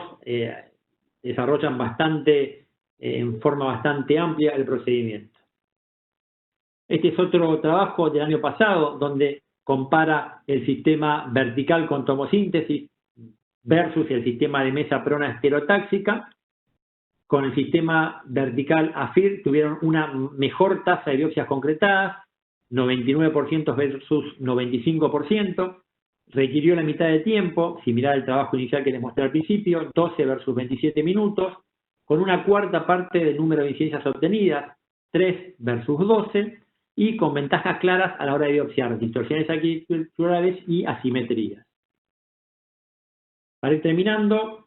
desarrollan en forma bastante amplia el procedimiento. Este es otro trabajo del año pasado, donde compara el sistema vertical con tomosíntesis versus el sistema de mesa prona estereotáxica. Con el sistema vertical AFIR tuvieron una mejor tasa de biopsias concretadas, 99% versus 95%, requirió la mitad de tiempo, similar al trabajo inicial que les mostré al principio, 12 versus 27 minutos, con una cuarta parte del número de incidencias obtenidas, 3 versus 12, y con ventajas claras a la hora de biopsiar distorsiones arquitecturales y asimetrías. Para ir terminando,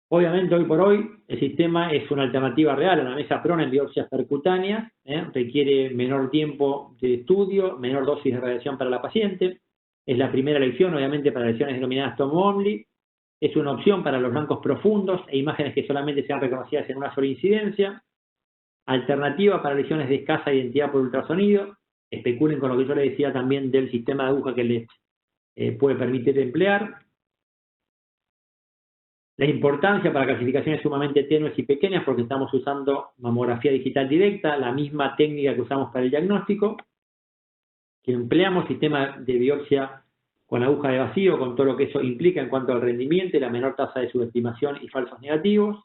obviamente, hoy por hoy, el sistema es una alternativa real a la mesa prona en biopsias percutáneas, requiere menor tiempo de estudio, menor dosis de radiación para la paciente, es la primera elección, obviamente, para lesiones denominadas tomo-only, es una opción para los blancos profundos e imágenes que solamente sean reconocidas en una sola incidencia, alternativa para lesiones de escasa identidad por ultrasonido, especulen con lo que yo les decía también del sistema de aguja que les puede permitir emplear. La importancia para clasificaciones sumamente tenues y pequeñas porque estamos usando mamografía digital directa, la misma técnica que usamos para el diagnóstico, que empleamos sistema de biopsia con aguja de vacío, con todo lo que eso implica en cuanto al rendimiento y la menor tasa de subestimación y falsos negativos.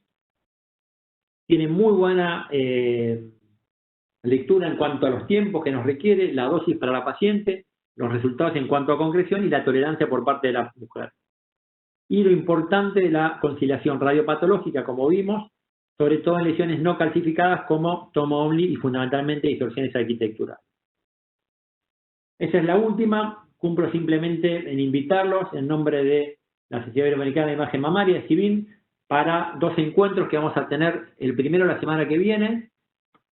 Tiene muy buena lectura en cuanto a los tiempos que nos requiere, la dosis para la paciente, los resultados en cuanto a concreción y la tolerancia por parte de la mujer. Y lo importante de la conciliación radiopatológica, como vimos, sobre todo en lesiones no calcificadas como tomo-only y fundamentalmente distorsiones arquitecturales. Esa es la última. Cumplo simplemente en invitarlos en nombre de la Sociedad Iberoamericana de Imagen Mamaria, SIBIM, para 2 encuentros que vamos a tener, el primero la semana que viene,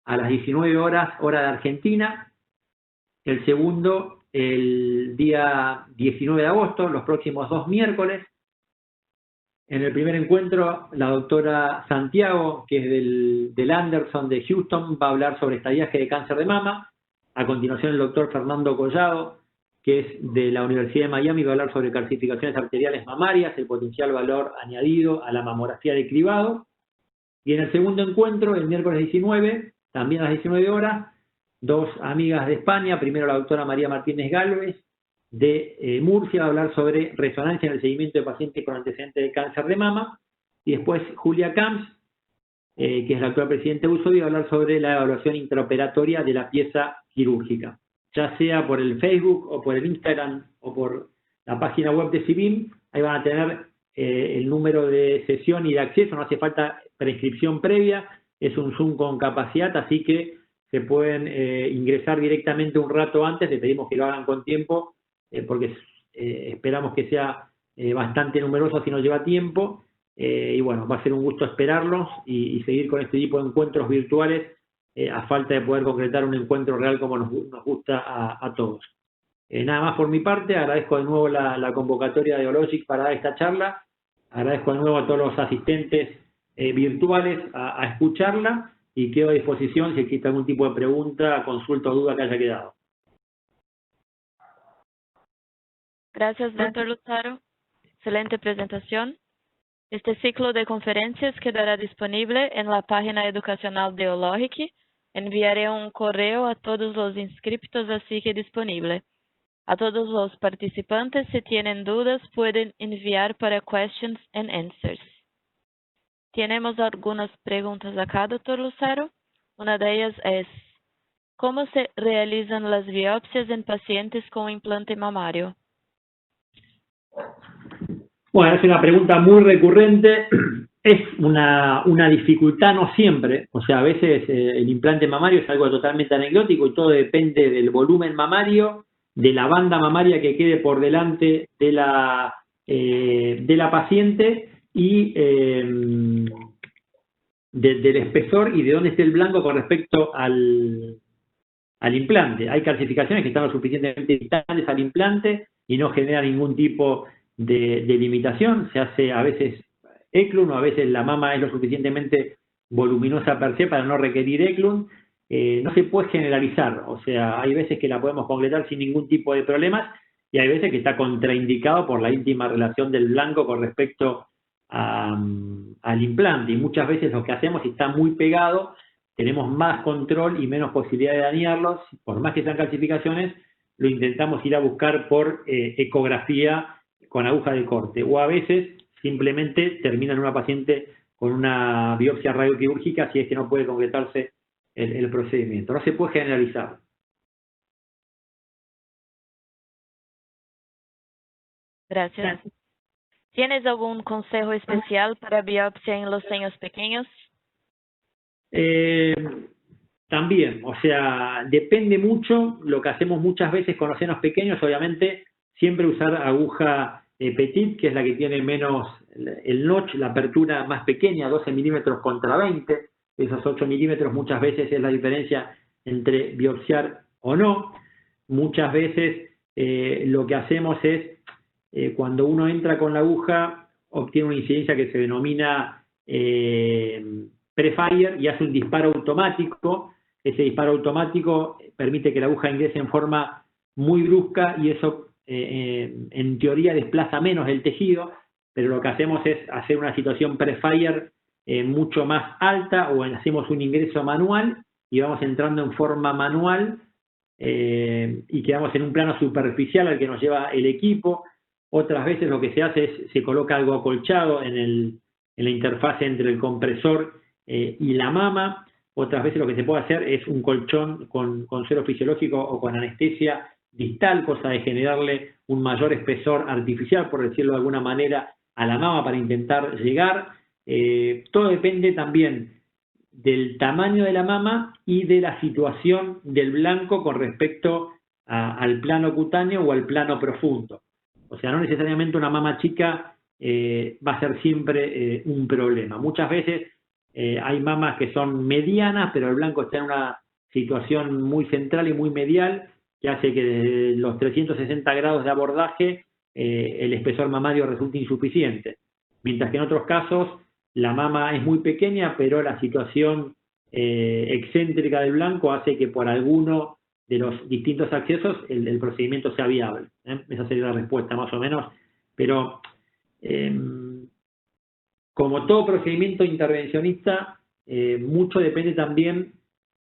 a las 19 horas, hora de Argentina, el segundo el día 19 de agosto, los próximos 2 miércoles. En el primer encuentro, la doctora Santiago, que es del Anderson de Houston, va a hablar sobre estadiaje de cáncer de mama. A continuación, el doctor Fernando Collado, que es de la Universidad de Miami, va a hablar sobre calcificaciones arteriales mamarias, el potencial valor añadido a la mamografía de cribado. Y en el segundo encuentro, el miércoles 19, también a las 19 horas, 2 amigas de España, primero la doctora María Martínez Gálvez, de Murcia, va a hablar sobre resonancia en el seguimiento de pacientes con antecedentes de cáncer de mama, y después Julia Camps, que es la actual presidenta de USOBI, va a hablar sobre la evaluación intraoperatoria de la pieza quirúrgica, ya sea por el Facebook o por el Instagram o por la página web de SIBIM. Ahí van a tener el número de sesión y de acceso, no hace falta prescripción previa, es un Zoom con capacidad, así que se pueden ingresar directamente un rato antes, les pedimos que lo hagan con tiempo, porque esperamos que sea bastante numeroso si nos lleva tiempo, y bueno, va a ser un gusto esperarlos y seguir con este tipo de encuentros virtuales a falta de poder concretar un encuentro real como nos gusta a todos. Nada más por mi parte, agradezco de nuevo la convocatoria de Ologic para dar esta charla, agradezco de nuevo a todos los asistentes virtuales a escucharla y quedo a disposición si existe algún tipo de pregunta, consulta o duda que haya quedado. Gracias, doctor Luzaro. Excelente presentación. Este ciclo de conferencias quedará disponible en la página educacional de Ologic. Enviaré un correo a todos los inscriptos así que disponible. A todos los participantes, si tienen dudas, pueden enviar para Questions and Answers. Tenemos algunas preguntas acá, doctor Luzaro. Una de ellas es, ¿cómo se realizan las biopsias en pacientes con implante mamario? Bueno, es una pregunta muy recurrente. Es una dificultad no siempre. O sea, a veces el implante mamario es algo totalmente anecdótico y todo depende del volumen mamario, de la banda mamaria que quede por delante de la paciente y del espesor y de dónde esté el blanco con respecto al implante. Hay calcificaciones que están lo suficientemente distantes al implante y no generan ningún tipo de limitación. Se hace a veces ECLUN o a veces la mama es lo suficientemente voluminosa per se para no requerir ECLUN. No se puede generalizar, o sea, hay veces que la podemos concretar sin ningún tipo de problemas y hay veces que está contraindicado por la íntima relación del blanco con respecto al implante, y muchas veces lo que hacemos, si está muy pegado, tenemos más control y menos posibilidad de dañarlos. Por más que sean calcificaciones, lo intentamos ir a buscar por ecografía con aguja de corte, o a veces simplemente termina en una paciente con una biopsia radioquirúrgica si es que no puede concretarse el procedimiento. No se puede generalizar. Gracias. ¿Tienes algún consejo especial para biopsia en los senos pequeños? También, o sea, depende mucho. Lo que hacemos muchas veces con los senos pequeños, obviamente, siempre usar aguja petit, que es la que tiene menos el notch, la apertura más pequeña, 12 milímetros contra 20. Esos 8 milímetros muchas veces es la diferencia entre biopsiar o no. Muchas veces lo que hacemos es, cuando uno entra con la aguja, obtiene una incidencia que se denomina pre-fire y hace un disparo automático. Ese disparo automático permite que la aguja ingrese en forma muy brusca y eso en teoría desplaza menos el tejido, pero lo que hacemos es hacer una situación pre-fire mucho más alta, o hacemos un ingreso manual y vamos entrando en forma manual y quedamos en un plano superficial al que nos lleva el equipo. Otras veces lo que se hace es se coloca algo acolchado en la interfase entre el compresor y la mama. Otras veces lo que se puede hacer es un colchón con suero fisiológico o con anestesia distal, cosa de generarle un mayor espesor artificial, por decirlo de alguna manera, a la mama para intentar llegar. Todo depende también del tamaño de la mama y de la situación del blanco con respecto al plano cutáneo o al plano profundo. O sea, no necesariamente una mama chica va a ser siempre un problema. Muchas veces hay mamas que son medianas, pero el blanco está en una situación muy central y muy medial, que hace que desde los 360 grados de abordaje el espesor mamario resulte insuficiente. Mientras que en otros casos la mama es muy pequeña, pero la situación excéntrica del blanco hace que por alguno de los distintos accesos el procedimiento sea viable. Esa sería la respuesta más o menos, pero como todo procedimiento intervencionista, mucho depende también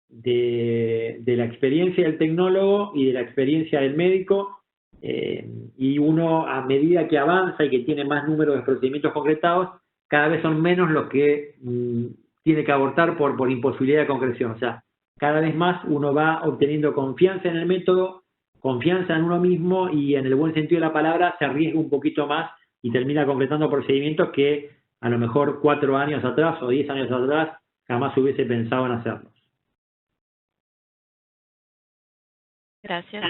de la experiencia del tecnólogo y de la experiencia del médico, y uno, a medida que avanza y que tiene más número de procedimientos concretados, cada vez son menos los que tiene que abortar por imposibilidad de concreción. O sea, cada vez más uno va obteniendo confianza en el método, confianza en uno mismo, y en el buen sentido de la palabra se arriesga un poquito más y termina concretando procedimientos que a lo mejor 4 años atrás o 10 años atrás jamás hubiese pensado en hacerlos. Gracias.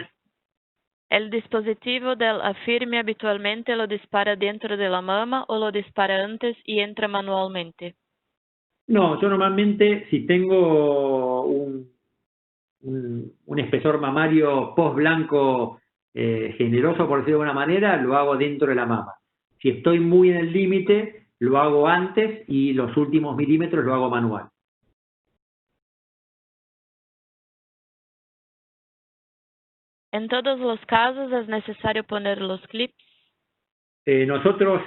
¿El dispositivo del Afirme habitualmente lo dispara dentro de la mama o lo dispara antes y entra manualmente? No, yo normalmente, si tengo un espesor mamario post-blanco generoso, por decirlo de alguna manera, lo hago dentro de la mama. Si estoy muy en el límite, lo hago antes y los últimos milímetros lo hago manual. ¿En todos los casos es necesario poner los clips? Nosotros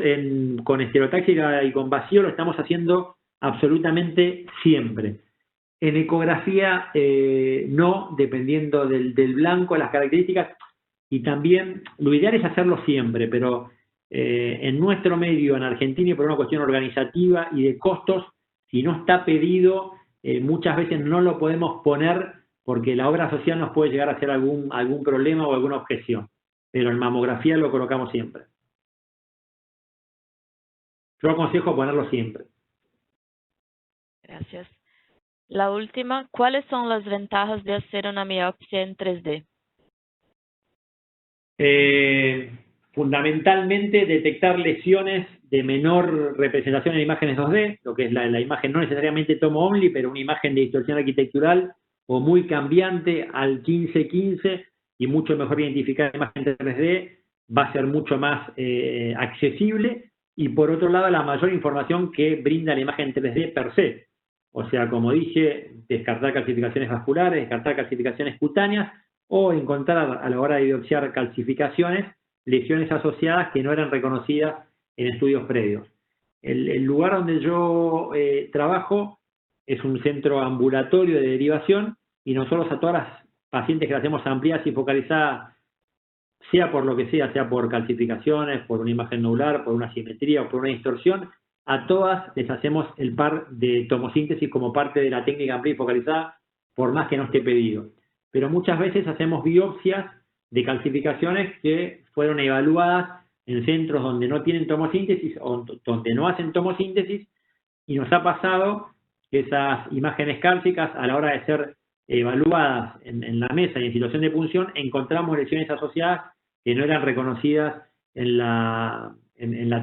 con estereotáxica y con vacío lo estamos haciendo absolutamente siempre. En ecografía no, dependiendo del blanco, las características, y también lo ideal es hacerlo siempre, pero en nuestro medio, en Argentina, y por una cuestión organizativa y de costos, si no está pedido, muchas veces no lo podemos poner porque la obra social nos puede llegar a hacer algún problema o alguna objeción. Pero en mamografía lo colocamos siempre. Yo aconsejo ponerlo siempre. Gracias. La última, ¿cuáles son las ventajas de hacer una biopsia en 3D? Fundamentalmente detectar lesiones de menor representación en imágenes 2D, lo que es la imagen no necesariamente tomo only, pero una imagen de distorsión arquitectural o muy cambiante al 15-15, y mucho mejor identificar la imagen 3D, va a ser mucho más accesible. Y por otro lado, la mayor información que brinda la imagen 3D per se. O sea, como dije, descartar calcificaciones vasculares, descartar calcificaciones cutáneas, o encontrar a la hora de biopsiar calcificaciones, lesiones asociadas que no eran reconocidas en estudios previos. El lugar donde yo trabajo es un centro ambulatorio de derivación, y nosotros a todas las pacientes que las hacemos ampliadas y focalizadas sea por lo que sea por calcificaciones, por una imagen nodular, por una asimetría o por una distorsión, a todas les hacemos el par de tomosíntesis como parte de la técnica amplifocalizada, por más que no esté pedido. Pero muchas veces hacemos biopsias de calcificaciones que fueron evaluadas en centros donde no tienen tomosíntesis o donde no hacen tomosíntesis, y nos ha pasado que esas imágenes cálcicas, a la hora de ser evaluadas en la mesa y en situación de punción, encontramos lesiones asociadas que no eran reconocidas en la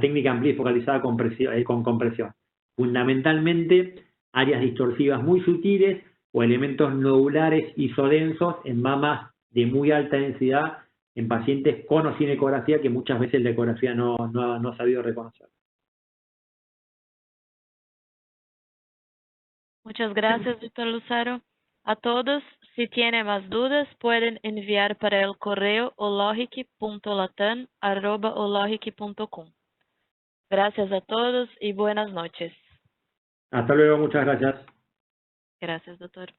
técnica amplifocalizada con compresión. Fundamentalmente, áreas distorsivas muy sutiles o elementos nodulares isodensos en mamas de muy alta densidad en pacientes con o sin ecografía, que muchas veces la ecografía no ha sabido reconocer. Muchas gracias, doctor Lucero. A todos, si tienen más dudas, pueden enviar para el correo ologic.latan@ologic.com. Gracias a todos y buenas noches. Hasta luego, muchas gracias. Gracias, doctor.